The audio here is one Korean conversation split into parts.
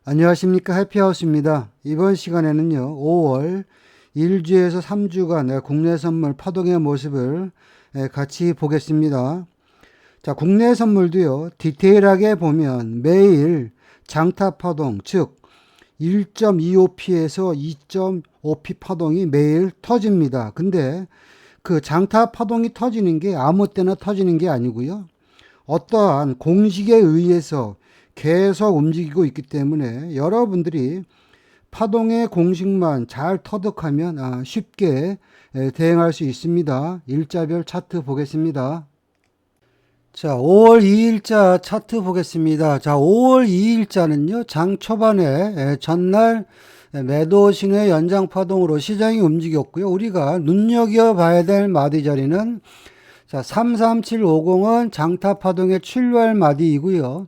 안녕하십니까. 해피하우스입니다. 이번 시간에는요, 5월 1주에서 3주간 국내 선물 파동의 모습을 같이 보겠습니다. 자, 국내 선물도요, 디테일하게 보면 매일 장타 파동, 즉 1.25p에서 2.5p 파동이 매일 터집니다. 근데 그 장타 파동이 터지는 게 아무 때나 터지는 게 아니고요. 어떠한 공식에 의해서 계속 움직이고 있기 때문에 여러분들이 파동의 공식만 잘 터득하면 쉽게 대응할 수 있습니다. 일자별 차트 보겠습니다. 자, 5월 2일자 차트 보겠습니다. 자, 5월 2일자는요, 장 초반에 전날 매도 신호의 연장 파동으로 시장이 움직였고요. 우리가 눈여겨봐야 될 마디 자리는 자, 33750은 장타 파동의 출발 마디이고요.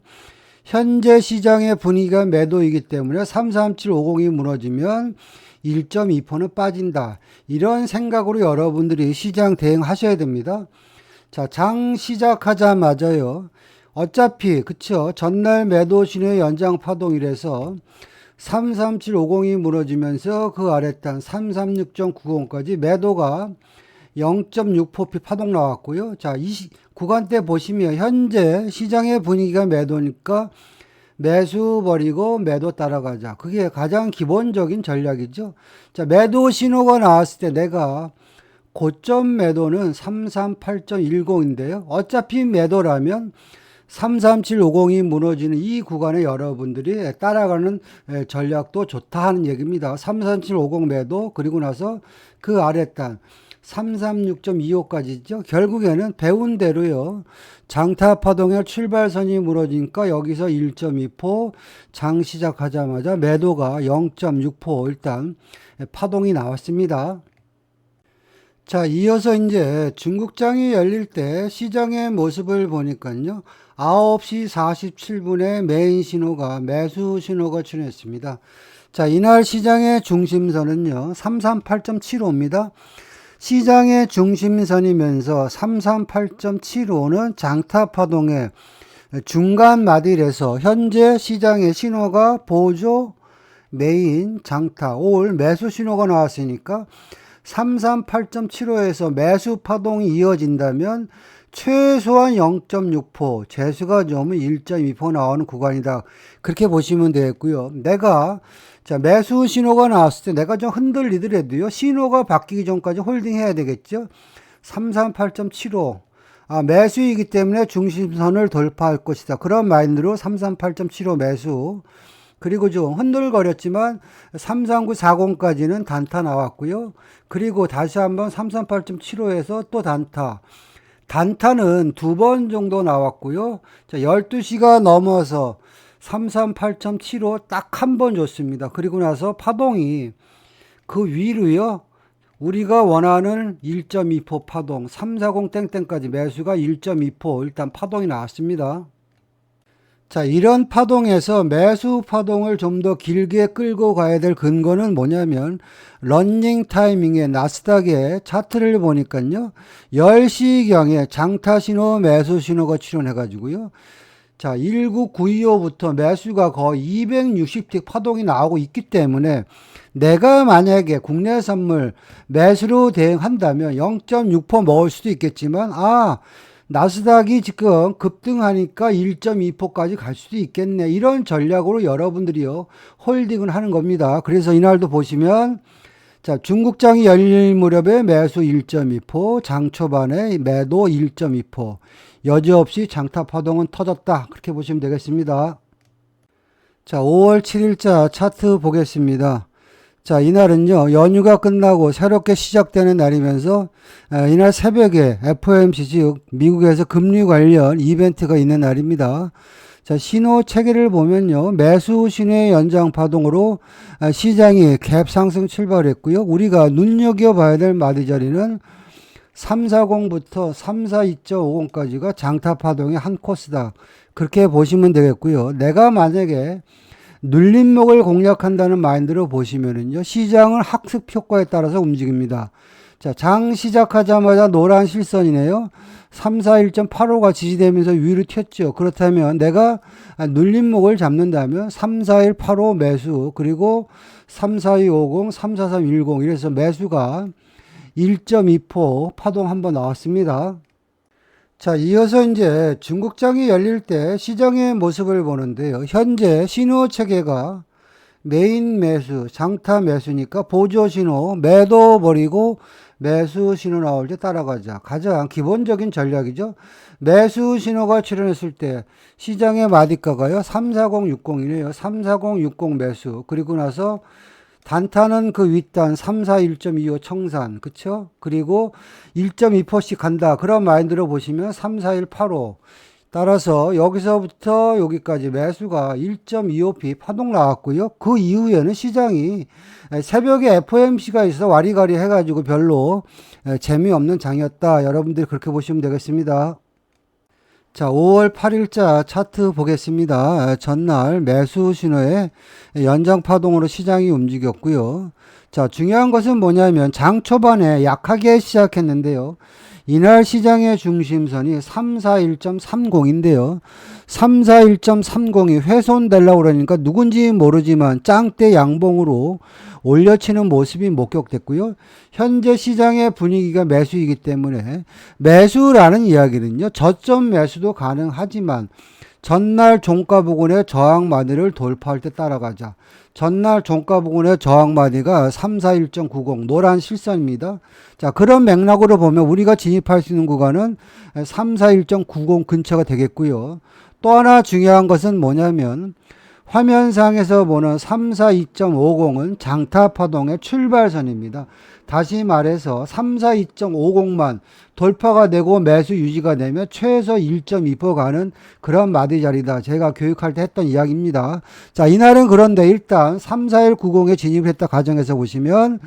현재 시장의 분위기가 매도이기 때문에 33750이 무너지면 1.2%는 빠진다. 이런 생각으로 여러분들이 시장 대응하셔야 됩니다. 자, 장 시작하자마자요. 어차피 그쵸, 전날 매도 신호의 연장 파동이라서 33750이 무너지면서 그 아랫단 336.90까지 매도가 0.6포피 파동 나왔고요. 자, 이 구간대 보시면 현재 시장의 분위기가 매도니까 매수 버리고 매도 따라가자. 그게 가장 기본적인 전략이죠. 자, 매도 신호가 나왔을 때 내가 고점 매도는 338.10인데요. 어차피 매도라면 33750이 무너지는 이 구간에 여러분들이 따라가는 전략도 좋다 하는 얘기입니다. 33750 매도, 그리고 나서 그 아랫단 336.25까지죠. 결국에는 배운 대로요. 장타 파동의 출발선이 무너지니까 여기서 1.2포, 장 시작하자마자 매도가 0.6포 일단 파동이 나왔습니다. 자, 이어서 이제 중국장이 열릴 때 시장의 모습을 보니까요. 9시 47분에 메인 신호가 매수 신호가 출현했습니다. 자, 이날 시장의 중심선은요. 338.75입니다. 시장의 중심선이면서 338.75는 장타 파동의 중간 마딜에서 현재 시장의 신호가 보조, 메인, 장타, 올 매수 신호가 나왔으니까 338.75에서 매수 파동이 이어진다면 최소한 0.6포, 재수가 좀 1.2포 나오는 구간이다. 그렇게 보시면 되겠고요. 내가 자, 매수 신호가 나왔을 때 내가 좀 흔들리더라도요. 신호가 바뀌기 전까지 홀딩 해야 되겠죠. 338.75. 매수이기 때문에 중심선을 돌파할 것이다. 그런 마인드로 338.75 매수. 그리고 좀 흔들거렸지만 33940까지는 단타 나왔고요. 그리고 다시 한번 338.75에서 또 단타. 단타는 두 번 정도 나왔고요. 자, 12시가 넘어서 338.75 딱 한 번 줬습니다. 그리고 나서 파동이 그 위로요. 우리가 원하는 1.2포 파동, 340 땡땡까지 매수가 1.2포 일단 파동이 나왔습니다. 자, 이런 파동에서 매수 파동을 좀 더 길게 끌고 가야 될 근거는 뭐냐면 러닝 타이밍에 나스닥의 차트를 보니까요. 10시경에 장타 신호, 매수 신호가 출현해 가지고요. 자, 19925부터 매수가 거의 260틱 파동이 나오고 있기 때문에 내가 만약에 국내 선물 매수로 대응한다면 0.6% 먹을 수도 있겠지만 나스닥이 지금 급등하니까 1.2%까지 갈 수도 있겠네. 이런 전략으로 여러분들이요 홀딩을 하는 겁니다. 그래서 이날도 보시면 자, 중국장이 열릴 무렵에 매수 1.2%, 장 초반에 매도 1.2%, 여지없이 장타 파동은 터졌다. 그렇게 보시면 되겠습니다. 자, 5월 7일자 차트 보겠습니다. 자, 이날은요, 연휴가 끝나고 새롭게 시작되는 날이면서, 이날 새벽에 FOMC, 즉, 미국에서 금리 관련 이벤트가 있는 날입니다. 자, 신호 체계를 보면요, 매수 신호의 연장 파동으로 시장이 갭 상승 출발했고요. 우리가 눈여겨봐야 될 마디 자리는 340부터 342.50까지가 장타 파동의 한 코스다. 그렇게 보시면 되겠고요. 내가 만약에 눌림목을 공략한다는 마인드로 보시면은요, 시장은 학습 효과에 따라서 움직입니다. 자, 장 시작하자마자 노란 실선이네요. 341.85가 지지되면서 위로 튀었죠. 그렇다면 내가 눌림목을 잡는다면 34185 매수, 그리고 34250, 34310 이래서 매수가 1.2포 파동 한번 나왔습니다. 자, 이어서 이제 중국장이 열릴 때 시장의 모습을 보는데요. 현재 신호 체계가 메인 매수, 장타 매수니까 보조 신호, 매도 버리고 매수 신호 나올 때 따라가자. 가장 기본적인 전략이죠. 매수 신호가 출현했을 때 시장의 마디가가요. 34060이네요. 34060 매수. 그리고 나서 단타는 그 윗단 341.25 청산. 그쵸? 그리고 1.2%씩 간다. 그런 마인드로 보시면 34185. 따라서 여기서부터 여기까지 매수가 1.25p 파동 나왔고요. 그 이후에는 시장이 새벽에 FOMC가 있어 와리가리 해가지고 별로 재미없는 장이었다. 여러분들이 그렇게 보시면 되겠습니다. 자, 5월 8일자 차트 보겠습니다. 전날 매수 신호에 연장 파동으로 시장이 움직였고요. 자, 중요한 것은 뭐냐면 장 초반에 약하게 시작했는데요. 이날 시장의 중심선이 341.30인데요. 341.30이 훼손되려고 그러니까 누군지 모르지만 짱대 양봉으로 올려치는 모습이 목격됐고요. 현재 시장의 분위기가 매수이기 때문에 매수라는 이야기는요. 저점 매수도 가능하지만 전날 종가 부근의 저항마디를 돌파할 때 따라가자. 전날 종가 부근의 저항마디가 341.90 노란 실선입니다. 자, 그런 맥락으로 보면 우리가 진입할 수 있는 구간은 341.90 근처가 되겠고요. 또 하나 중요한 것은 뭐냐면 화면상에서 보는 342.50은 장타 파동의 출발선입니다. 다시 말해서 342.50만 돌파가 되고 매수 유지가 되면 최소 1.2% 가는 그런 마디 자리다. 제가 교육할 때 했던 이야기입니다. 자, 이날은 그런데 일단 34190에 진입했다 가정에서 보시면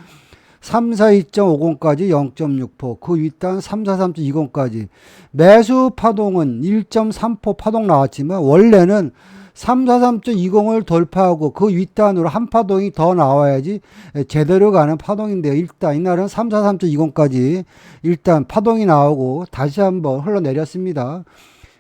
342.50까지 0.6%, 그 윗단 343.20까지 매수 파동은 1.3% 파동 나왔지만 원래는 343.20을 돌파하고 그 윗단으로 한 파동이 더 나와야지 제대로 가는 파동인데요. 일단 이날은 343.20까지 일단 파동이 나오고 다시 한번 흘러내렸습니다.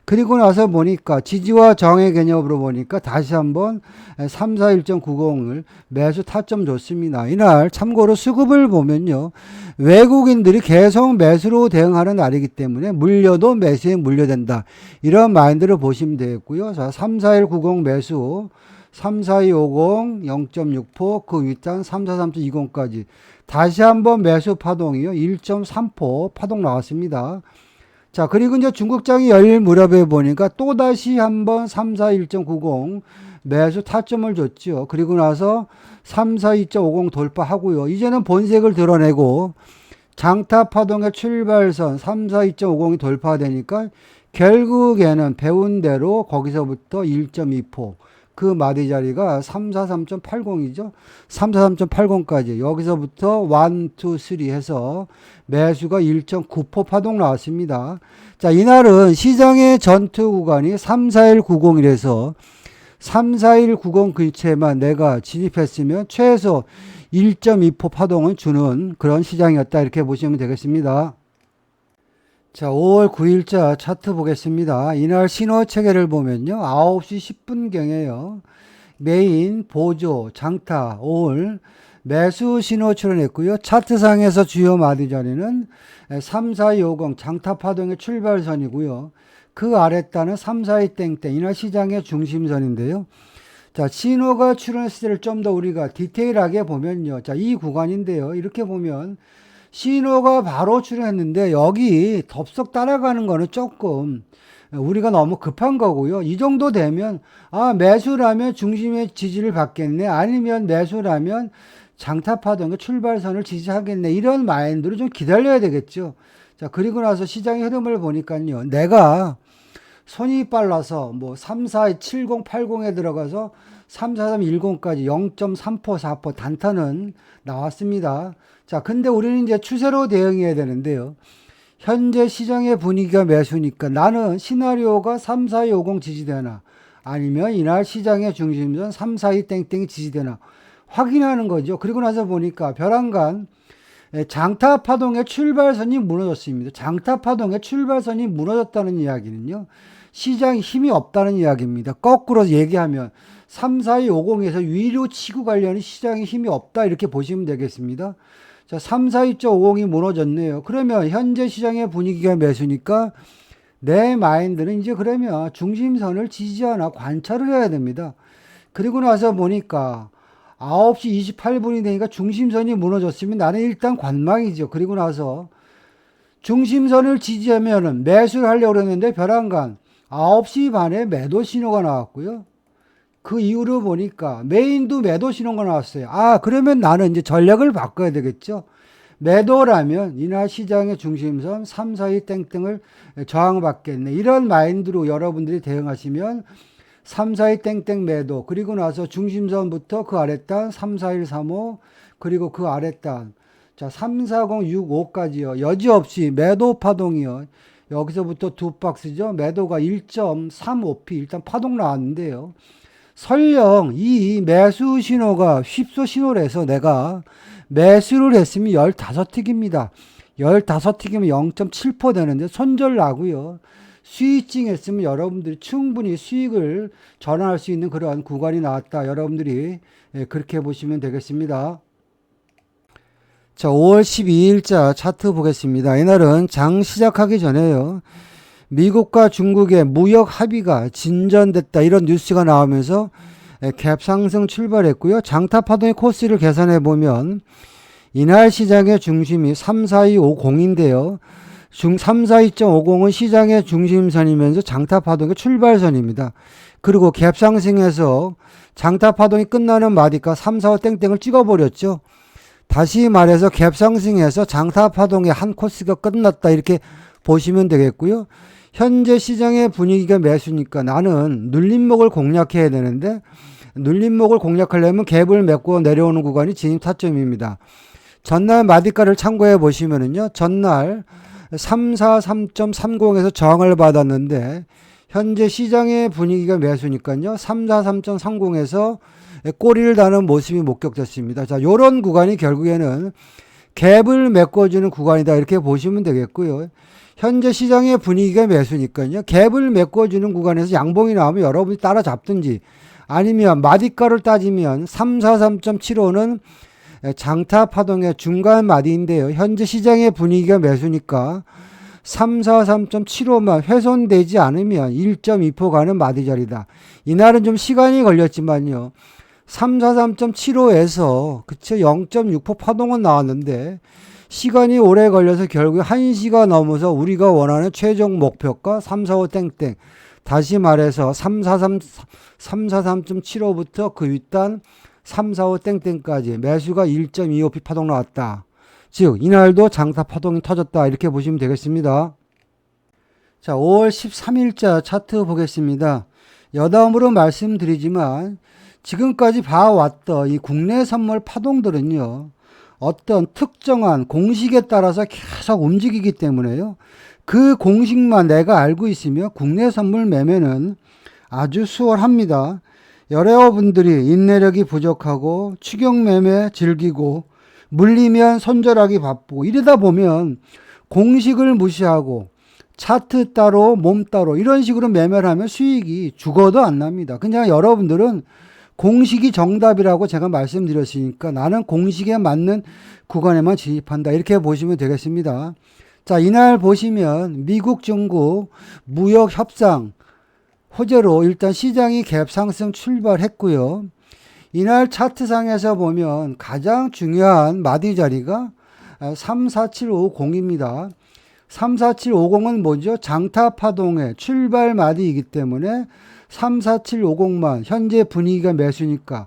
그리고 나서 보니까 지지와 저항의 개념으로 보니까 다시 한번 341.90을 매수 타점 줬습니다. 이날 참고로 수급을 보면요. 외국인들이 계속 매수로 대응하는 날이기 때문에 물려도 매수에 물려된다. 이런 마인드를 보시면 되겠고요. 자, 34190 매수, 34250 0.6%, 그 윗단 343.20까지 다시 한번 매수 파동이요. 1.3% 파동 나왔습니다. 자, 그리고 이제 중국장이 열릴 무렵에 보니까 또다시 한번 341.90 매수 타점을 줬죠. 그리고 나서 342.50 돌파하고요. 이제는 본색을 드러내고 장타 파동의 출발선 342.50이 돌파되니까 결국에는 배운 대로 거기서부터 1.2%. 그 마디 자리가 343.80이죠. 343.80까지 여기서부터 1, 2, 3 해서 매수가 1.9% 파동 나왔습니다. 자, 이날은 시장의 전투 구간이 34190이라서 34190 근처에만 내가 진입했으면 최소 1.2% 파동은 주는 그런 시장이었다. 이렇게 보시면 되겠습니다. 자, 5월 9일자 차트 보겠습니다. 이날 신호 체계를 보면요. 9시 10분경에요. 메인, 보조, 장타, 올, 매수 신호 출현했고요. 차트상에서 주요 마디 자리는 34250 장타 파동의 출발선이고요. 그 아랫단은 342땡땡 이날 시장의 중심선인데요. 자, 신호가 출현했을 때를 좀 더 우리가 디테일하게 보면요. 자, 이 구간인데요. 이렇게 보면 신호가 바로 출현했는데 여기 덥석 따라가는 거는 조금 우리가 너무 급한 거고요. 이 정도 되면 매수라면 중심의 지지를 받겠네. 아니면 매수라면 장타 파동의 출발선을 지지하겠네. 이런 마인드로 좀 기다려야 되겠죠. 자, 그리고 나서 시장의 흐름을 보니까요. 내가 손이 빨라서 뭐 3470, 80에 들어가서 34310까지 0.3%, 4% 단타는 나왔습니다. 자, 근데 우리는 이제 추세로 대응해야 되는데요. 현재 시장의 분위기가 매수니까 나는 시나리오가 34250 지지되나 아니면 이날 시장의 중심선 342 땡땡이 지지되나 확인하는 거죠. 그리고 나서 보니까 벼랑간 장타 파동의 출발선이 무너졌습니다. 장타 파동의 출발선이 무너졌다는 이야기는요, 시장에 힘이 없다는 이야기입니다. 거꾸로 얘기하면 34250에서 위로 치고 가려는 시장에 힘이 없다 이렇게 보시면 되겠습니다. 자, 342.50이 무너졌네요. 그러면 현재 시장의 분위기가 매수니까 내 마인드는 이제 그러면 중심선을 지지하나 관찰을 해야 됩니다. 그리고 나서 보니까 9시 28분이 되니까 중심선이 무너졌으면 나는 일단 관망이죠. 그리고 나서 중심선을 지지하면은 매수를 하려고 그랬는데 벼랑간 9시 반에 매도 신호가 나왔고요. 그 이후로 보니까 메인도 매도 신호가 나왔어요. 아, 그러면 나는 이제 전략을 바꿔야 되겠죠. 매도라면 이날 시장의 중심선 3, 4, 2 땡땡을 저항받겠네. 이런 마인드로 여러분들이 대응하시면 3, 4, 2 땡땡 매도, 그리고 나서 중심선부터 그 아랫단 3, 4, 1, 3, 5, 그리고 그 아랫단 자 3, 4, 0, 6, 5까지요. 여지없이 매도 파동이요. 여기서부터 두 박스죠. 매도가 1.35p 일단 파동 나왔는데요. 설령 이 매수 신호가 휩소 신호를 서 내가 매수를 했으면 15틱입니다. 15틱이면 0.7% 되는데 손절 나고요. 스위칭 했으면 여러분들이 충분히 수익을 전환할 수 있는 그러한 구간이 나왔다. 여러분들이 그렇게 보시면 되겠습니다. 자, 5월 12일자 차트 보겠습니다. 이날은 장 시작하기 전에요. 미국과 중국의 무역 합의가 진전됐다 이런 뉴스가 나오면서 갭 상승 출발했고요. 장타 파동의 코스를 계산해 보면 이날 시장의 중심이 34250인데요. 342.50은 시장의 중심선이면서 장타 파동의 출발선입니다. 그리고 갭 상승해서 장타 파동이 끝나는 마디가 345 땡땡을 찍어버렸죠. 다시 말해서 갭 상승해서 장타 파동의 한 코스가 끝났다 이렇게 보시면 되겠고요. 현재 시장의 분위기가 매수니까 나는 눌림목을 공략해야 되는데 눌림목을 공략하려면 갭을 메고 내려오는 구간이 진입 타점입니다. 전날 마디가를 참고해 보시면은요. 전날 343.30에서 저항을 받았는데 현재 시장의 분위기가 매수니까요. 343.30에서 꼬리를 다는 모습이 목격됐습니다. 자, 요런 구간이 결국에는 갭을 메꿔주는 구간이다 이렇게 보시면 되겠고요. 현재 시장의 분위기가 매수니까요. 갭을 메꿔주는 구간에서 양봉이 나오면 여러분이 따라잡든지 아니면 마디가를 따지면 343.75는 장타 파동의 중간 마디인데요. 현재 시장의 분위기가 매수니까 343.75만 훼손되지 않으면 1.2% 가는 마디 자리다. 이날은 좀 시간이 걸렸지만요. 343.75에서 그쵸 0.6% 파동은 나왔는데 시간이 오래 걸려서 결국 1시가 넘어서 우리가 원하는 최종 목표가 345 땡땡 다시 말해서 343.75부터 그 윗단 345 땡땡까지 매수가 1.25p 파동 나왔다. 즉 이날도 장타 파동이 터졌다 이렇게 보시면 되겠습니다. 자, 5월 13일자 차트 보겠습니다. 여담으로 말씀드리지만 지금까지 봐왔던 이 국내 선물 파동들은요. 어떤 특정한 공식에 따라서 계속 움직이기 때문에요. 그 공식만 내가 알고 있으면 국내 선물 매매는 아주 수월합니다. 여러분들이 인내력이 부족하고 추격 매매 즐기고 물리면 손절하기 바쁘고 이러다 보면 공식을 무시하고 차트 따로 몸 따로 이런 식으로 매매를 하면 수익이 죽어도 안 납니다. 그냥 여러분들은 공식이 정답이라고 제가 말씀드렸으니까 나는 공식에 맞는 구간에만 진입한다 이렇게 보시면 되겠습니다. 자, 이날 보시면 미국 중국 무역 협상 호재로 일단 시장이 갭 상승 출발했고요. 이날 차트상에서 보면 가장 중요한 마디 자리가 34750입니다. 34750은 뭐죠? 장타 파동의 출발 마디이기 때문에 34750만 현재 분위기가 매수니까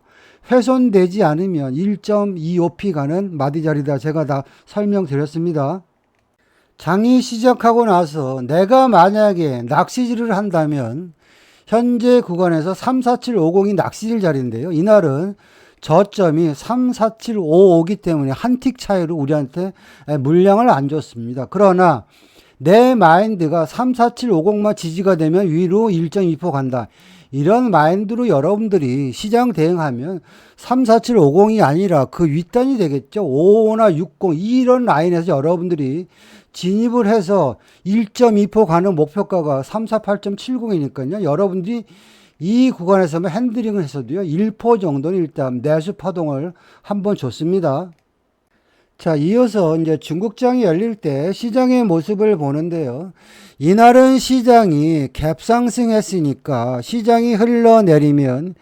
훼손되지 않으면 1.25p 가는 마디 자리다. 제가 다 설명드렸습니다. 장이 시작하고 나서 내가 만약에 낚시질을 한다면 현재 구간에서 34750이 낚시질 자리인데요. 이날은 저점이 34755이기 때문에 한 틱 차이로 우리한테 물량을 안 줬습니다. 그러나 내 마인드가 34750만 지지가 되면 위로 1.2% 간다. 이런 마인드로 여러분들이 시장 대응하면 34750이 아니라 그 윗단이 되겠죠. 55나 60 이런 라인에서 여러분들이 진입을 해서 1.2% 가는 목표가가 348.70이니까요. 여러분들이 이 구간에서만 핸들링을 해서도요, 1% 정도는 일단 매수 파동을 한번 줬습니다. 자, 이어서 이제 중국장이 열릴 때 시장의 모습을 보는데요. 이날은 시장이 갭 상승했으니까 시장이 흘러내리면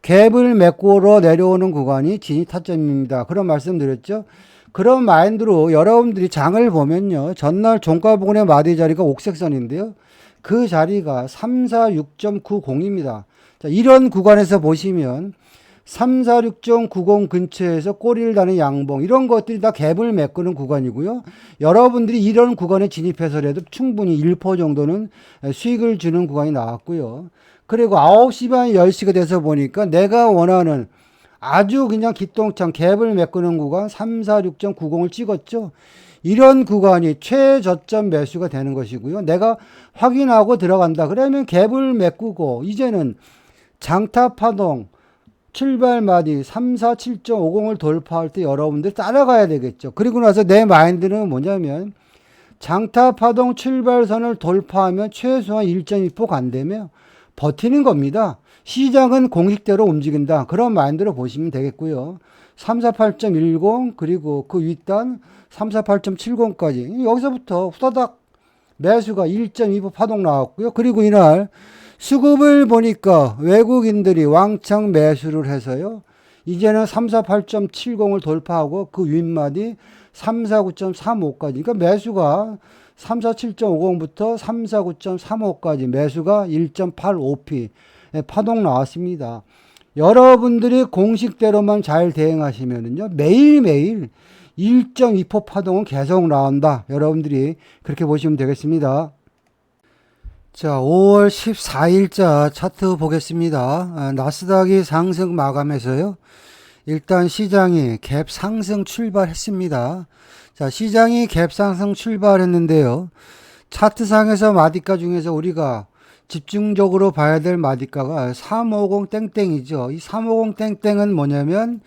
갭을 메꾸러 내려오는 구간이 진입 타점입니다. 그런 말씀 드렸죠. 그런 마인드로 여러분들이 장을 보면요. 전날 종가 부근의 마디 자리가 옥색선인데요. 그 자리가 346.90입니다. 자, 이런 구간에서 보시면 346.90 근처에서 꼬리를 다는 양봉 이런 것들이 다 갭을 메꾸는 구간이고요. 여러분들이 이런 구간에 진입해서라도 충분히 1% 정도는 수익을 주는 구간이 나왔고요. 그리고 9시 반 10시가 돼서 보니까 내가 원하는 아주 그냥 기똥찬 갭을 메꾸는 구간 346.90을 찍었죠. 이런 구간이 최저점 매수가 되는 것이고요. 내가 확인하고 들어간다. 그러면 갭을 메꾸고 이제는 장타 파동 출발 마디 347.50을 돌파할 때 여러분들이 따라가야 되겠죠. 그리고 나서 내 마인드는 뭐냐면 장타 파동 출발선을 돌파하면 최소한 1.2% 간다며 버티는 겁니다. 시장은 공식대로 움직인다. 그런 마인드로 보시면 되겠고요. 348.10 그리고 그 윗단 348.70까지 여기서부터 후다닥 매수가 1.2% 파동 나왔고요. 그리고 이날 수급을 보니까 외국인들이 왕창 매수를 해서요. 이제는 348.70을 돌파하고 그 윗마디 349.35까지. 그러니까 매수가 347.50부터 349.35까지 매수가 1.85p 파동 나왔습니다. 여러분들이 공식대로만 잘 대응하시면은요. 매일매일 1.2% 파동은 계속 나온다. 여러분들이 그렇게 보시면 되겠습니다. 자, 5월 14일자 차트 보겠습니다. 나스닥이 상승 마감해서요. 일단 시장이 갭 상승 출발했습니다. 자, 시장이 갭 상승 출발했는데요. 차트상에서 마디가 중에서 우리가 집중적으로 봐야 될 마디가가 350 땡땡이죠. 이 350 땡땡은 뭐냐면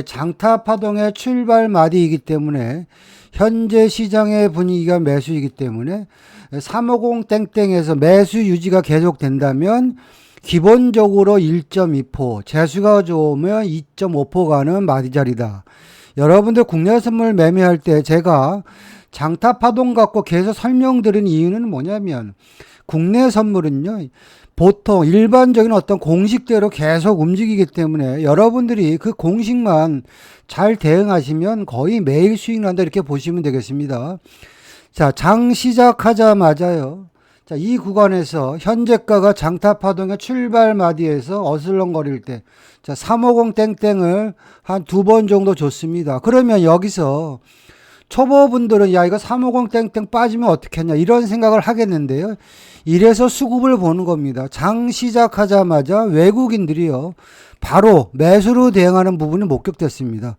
장타 파동의 출발 마디이기 때문에 현재 시장의 분위기가 매수이기 때문에 350 땡땡에서 매수 유지가 계속된다면 기본적으로 1.2%, 재수가 좋으면 2.5% 가는 마디 자리다. 여러분들 국내 선물 매매할 때 제가 장타 파동 갖고 계속 설명드린 이유는 뭐냐면 국내 선물은요, 보통 일반적인 어떤 공식대로 계속 움직이기 때문에 여러분들이 그 공식만 잘 대응하시면 거의 매일 수익 난다 이렇게 보시면 되겠습니다. 자, 장 시작하자마자요. 자, 이 구간에서 현재가가 장타 파동의 출발 마디에서 어슬렁거릴 때, 자, 350 땡땡을 한 2번 정도 줬습니다. 그러면 여기서 초보분들은 야, 이거 350 땡땡 빠지면 어떻겠냐 이런 생각을 하겠는데요. 이래서 수급을 보는 겁니다. 장 시작하자마자 외국인들이요. 바로 매수로 대응하는 부분이 목격됐습니다.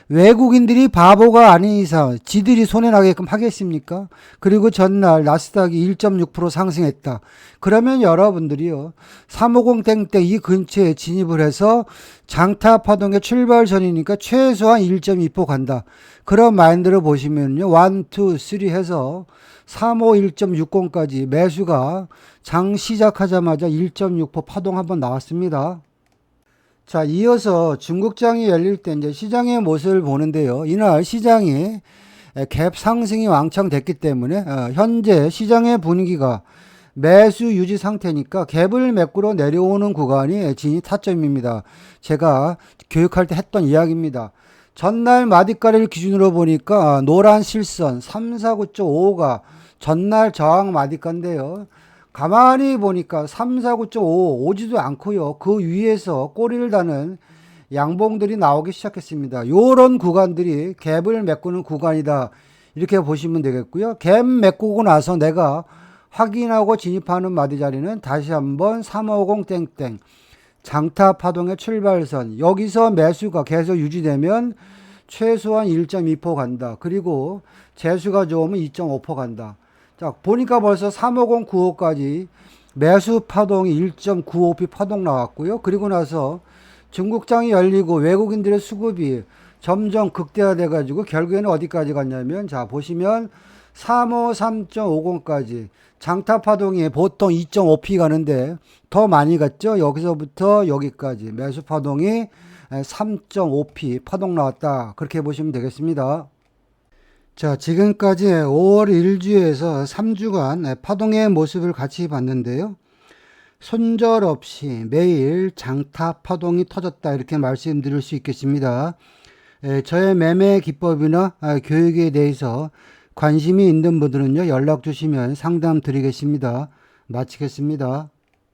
외국인들이 바보가 아닌 이상 지들이 손해나게끔 하겠습니까? 그리고 전날 나스닥이 1.6% 상승했다. 그러면 여러분들이요. 350 땡땡 이 근처에 진입을 해서 장타 파동의 출발선이니까 최소한 1.2% 간다. 그런 마인드를 보시면요. 1, 2, 3 해서 351.60까지 매수가 장 시작하자마자 1.6% 파동 한번 나왔습니다. 자, 이어서 중국장이 열릴 때 이제 시장의 모습을 보는데요. 이날 시장이 갭 상승이 왕창 됐기 때문에 현재 시장의 분위기가 매수 유지 상태니까 갭을 메꾸러 내려오는 구간이 진입 타점입니다. 제가 교육할 때 했던 이야기입니다. 전날 마디가를 기준으로 보니까 노란 실선 349.55가 전날 저항 마디가인데요. 가만히 보니까 349.5 오지도 않고요. 그 위에서 꼬리를 다는 양봉들이 나오기 시작했습니다. 요런 구간들이 갭을 메꾸는 구간이다. 이렇게 보시면 되겠고요. 갭 메꾸고 나서 내가 확인하고 진입하는 마디 자리는 다시 한번 350 땡땡 장타 파동의 출발선 여기서 매수가 계속 유지되면 최소한 1.2% 간다. 그리고 재수가 좋으면 2.5% 간다. 자, 보니까 벌써 350, 95까지 매수 파동이 1.95p 파동 나왔고요. 그리고 나서 중국장이 열리고 외국인들의 수급이 점점 극대화돼 가지고 결국에는 어디까지 갔냐면, 자 보시면 3호 3.50까지 장타 파동이 보통 2.5p 가는데 더 많이 갔죠. 여기서부터 여기까지 매수 파동이 3.5p 파동 나왔다, 그렇게 보시면 되겠습니다. 자, 지금까지 5월 1주에서 3주간 파동의 모습을 같이 봤는데요. 손절없이 매일 장타 파동이 터졌다, 이렇게 말씀드릴 수 있겠습니다. 저의 매매 기법이나 교육에 대해서 관심이 있는 분들은요, 연락 주시면 상담 드리겠습니다. 마치겠습니다.